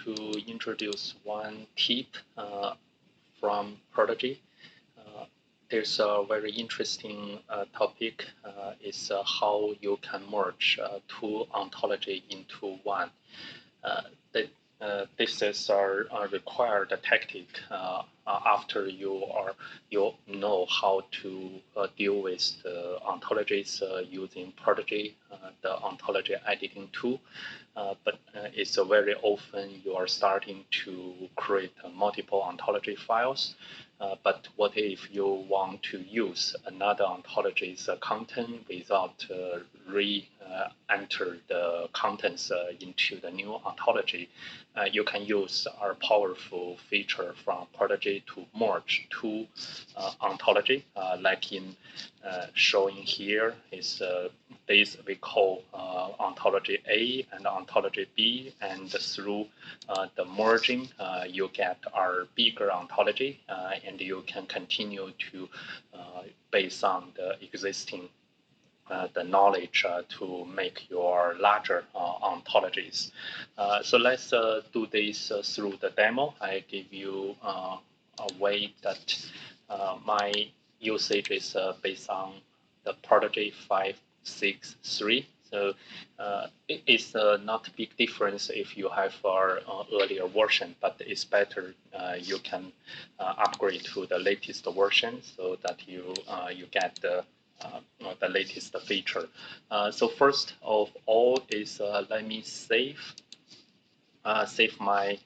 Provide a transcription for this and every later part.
to introduce one tip from Protege. There's a very interesting topic. Is how you can merge two ontology into one. This is a required tactic after you know how to deal with the ontologies using Protege, the ontology editing tool. But it's very often you are starting to create multiple ontology files. But what if you want to use another ontology's content without re-enter the contents into the new ontology? You can use our powerful feature from Protege to merge two ontology, like in showing here is this we call Ontology A and Ontology B, and through the merging, you get our bigger ontology, and you can continue to, based on the existing the knowledge to make your larger ontologies. So let's do this through the demo. I give you a way that my usage is based on the Protege 5.6.3. So it's not a big difference if you have our earlier version, but it's better you can upgrade to the latest version so that you get the latest feature. So first of all is let me save my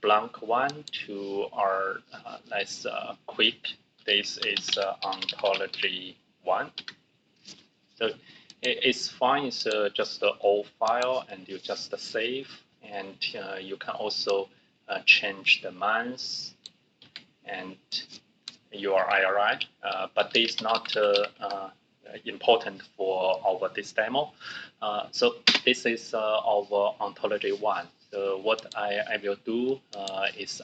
blank one to our let's quick. This is ontology 1. So it's fine. It's just the old file, and you just save, and you can also change the months and your IRI, but it's not important for our this demo. So this is our ontology 1. So what I will do is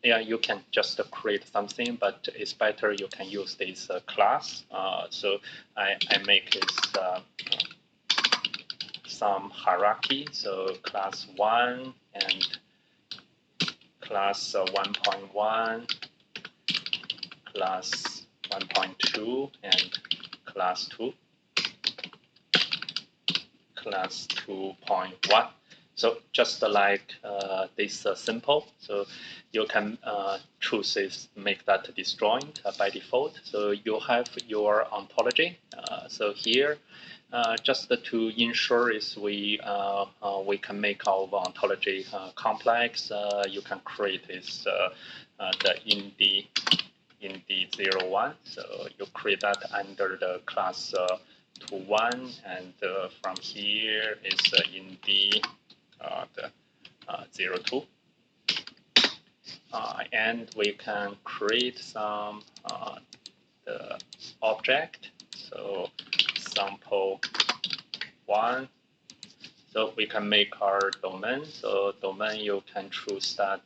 yeah, you can just create something, but it's better you can use this class. So I make this some hierarchy. So class 1 and class 1.1, class 1.2 and class 2, class 2.1. So just like this simple, so you can choose this, make that disjoint by default. So you have your ontology. So here, just to ensure is we can make our ontology complex. You can create this the in the 01. So you create that under the class 2.1, and from here is in the 02. And we can create some the object. So sample 1. So we can make our domain. So domain, you can choose that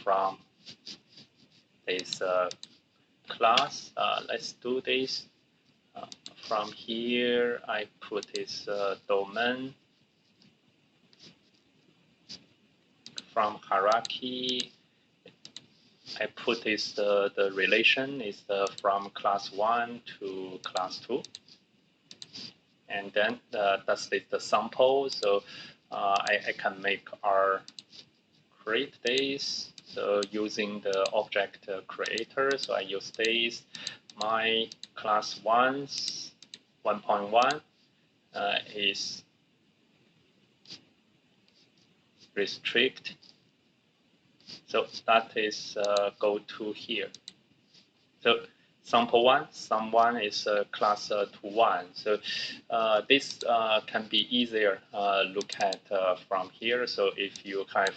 from this class. Let's do this. From here, I put this domain. From hierarchy, I put this the relation is from class 1 to class 2, and then that's the sample. So I can make our create this. So using the object creator, so I use this. My class 1.1 is restrict. So that is go to here. So sample 1, sum1 is class 2.1. So this can be easier look at from here. So if you have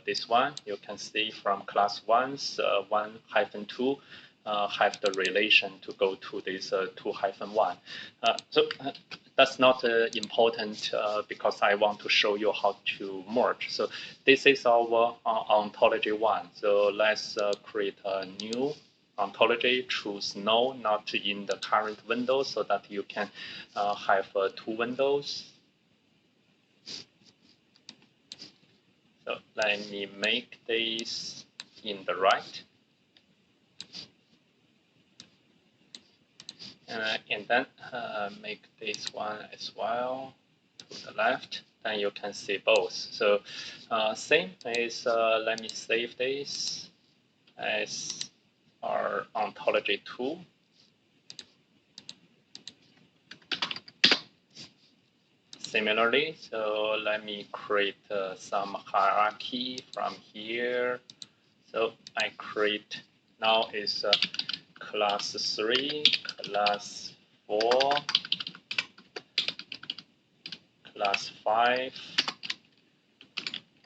this one, you can see from class 1's 1-2 have the relation to go to this 2-1. So that's not important because I want to show you how to merge. So this is our ontology 1. So let's create a new ontology, choose no, not in the current window, so that you can have two windows. So let me make this in the right. And then make this one as well to the left. Then you can see both. So same is, let me save this as our ontology tool. Similarly, so let me create some hierarchy from here. So I create, now is class 3, class 4, class 5.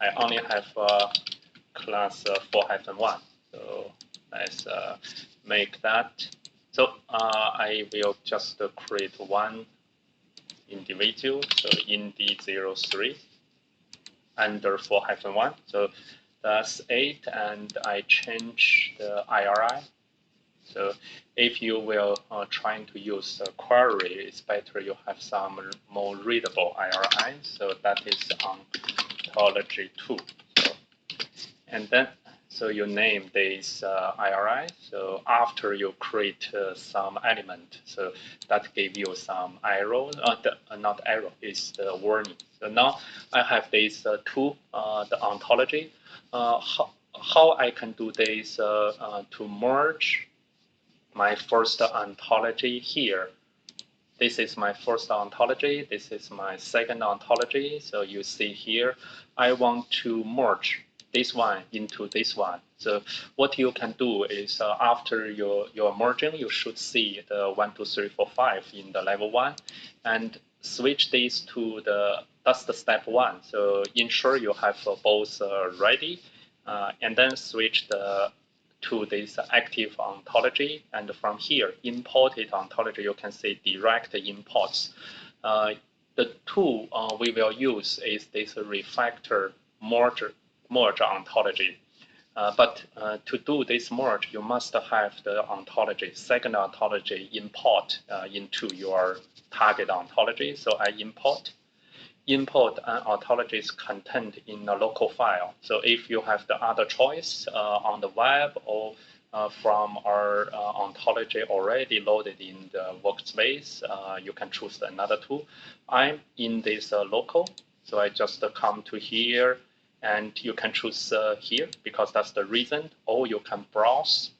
I only have class 4-1. So let's make that. So I will just create one individual, so ind03 under 4-1. So that's 8, and I change the IRI. So if you will trying to use a query, it's better you have some more readable IRI. So that is ontology 2. So, and then so you name this IRI. So after you create some element, so that gave you some arrow, not arrow, is the warning. So now I have this two, the ontology. How I can do this to merge my first ontology here. This is my first ontology. This is my second ontology. So you see here, I want to merge this one into this one. So what you can do is after your merging, you should see the 1, 2, 3, 4, 5 in the level 1, and switch this to that's the step 1. So ensure you have both ready, and then switch to this active ontology, and from here, imported ontology, you can see direct imports. The tool we will use is this refactor merge ontology. But to do this merge, you must have the ontology, second ontology import into your target ontology. So I import an ontology's content in a local file. So if you have the other choice on the web or from our ontology already loaded in the workspace, you can choose another tool. I'm in this local, so I just come to here, and you can choose here because that's the reason, or you can browse,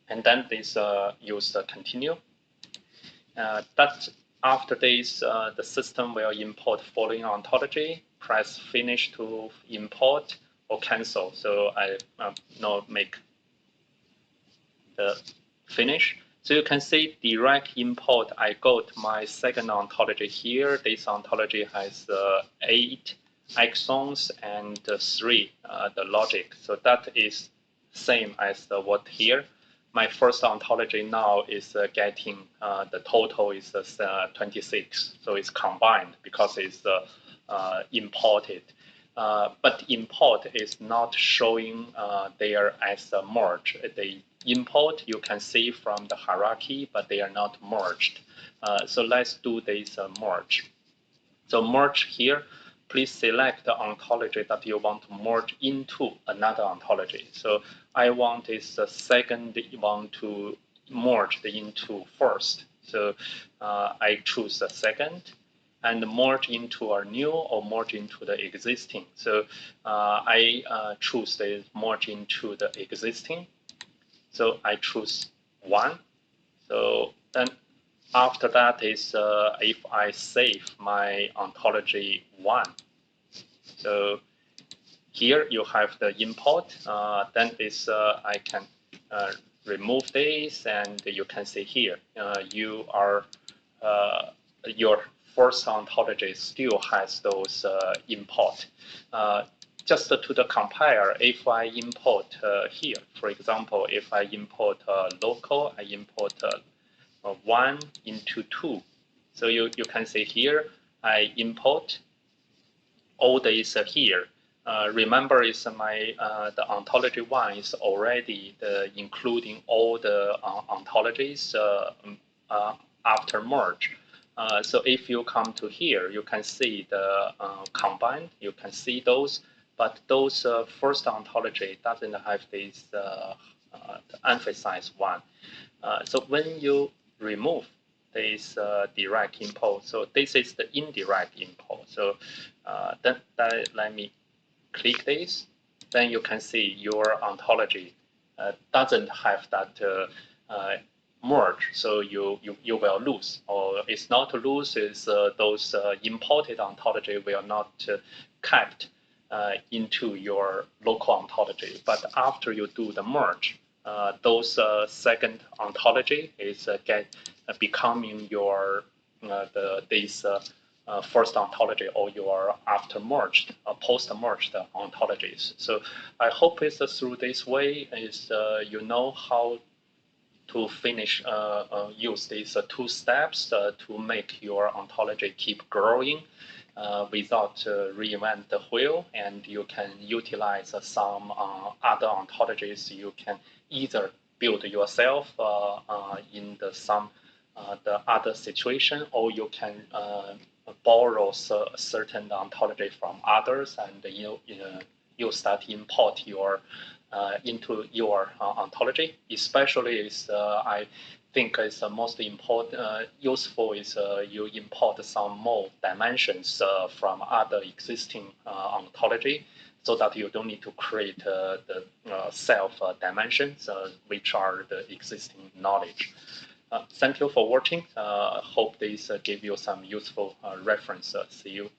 and then this use the continue. After this, the system will import following ontology, press finish to import or cancel. So I now make the finish. So you can see direct import. I got my second ontology here. This ontology has 8 axons and 3 the logic. So that is same as what here. My first ontology now is getting the total is 26. So it's combined because it's imported. But import is not showing there as a merge. The import you can see from the hierarchy, but they are not merged. So let's do this merge. So merge here, please select the ontology that you want to merge into another ontology. So I want this second one to merge into first. So I choose the second and merge into a new or merge into the existing. So I choose the merge into the existing. So I choose 1. So then after that is if I save my ontology 1. So here you have the import. Then this I can remove this, and you can see here you are your first ontology still has those import. Just to the compare, if I import here, for example, if I import local, I import 1 into 2. So you can see here, I import all this here. Remember, is my the ontology 1 is already including all the ontologies after merge. So if you come to here, you can see the combined. You can see those. but those first ontology doesn't have this emphasize one. So when you remove this direct import, so this is the indirect import. So then let me click this. Then you can see your ontology doesn't have that merge, so you will lose, or it's not to lose, is those imported ontology will not kept into your local ontology. But after you do the merge, those second ontology is becoming your this first ontology, or your after merged, post merged ontologies. So I hope it's through this way is you know how to finish use these two steps to make your ontology keep growing without reinvent the wheel, and you can utilize some other ontologies. You can either build yourself in some the other situation, or you can borrow certain ontology from others, and you start import your into your ontology. Especially is I think is the most important useful is you import some more dimensions from other existing ontology, so that you don't need to create the self dimensions, which are the existing knowledge. Thank you for watching. Hope this gave you some useful reference. See you.